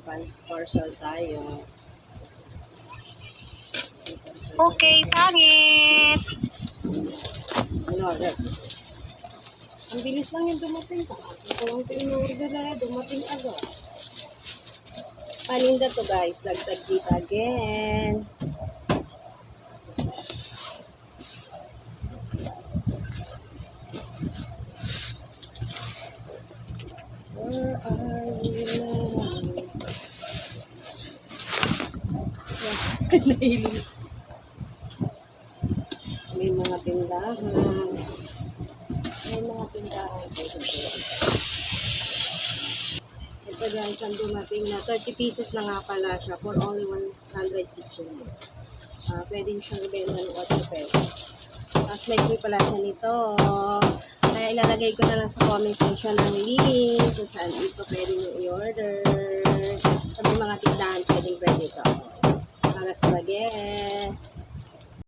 Parcel tayo. Okay, pangit. Ano, ang bilis lang yung dumating ka. Ito lang ito in-order na dumating agad. Paninda to guys, dagdag dito again. Where are you now? May mga tindahan. May mga tindahan. Ito guys, ang dumating na 30 pesos na nga pala siya for only 160. Pwede siyang ibenta ng 8 pesos. Tapos may free pala siya nito. Kaya ilalagay ko na lang sa comment section ng link kung saan ito pwede nyo i-order. Sa mga tindahan pwede ito. Para sa bagets.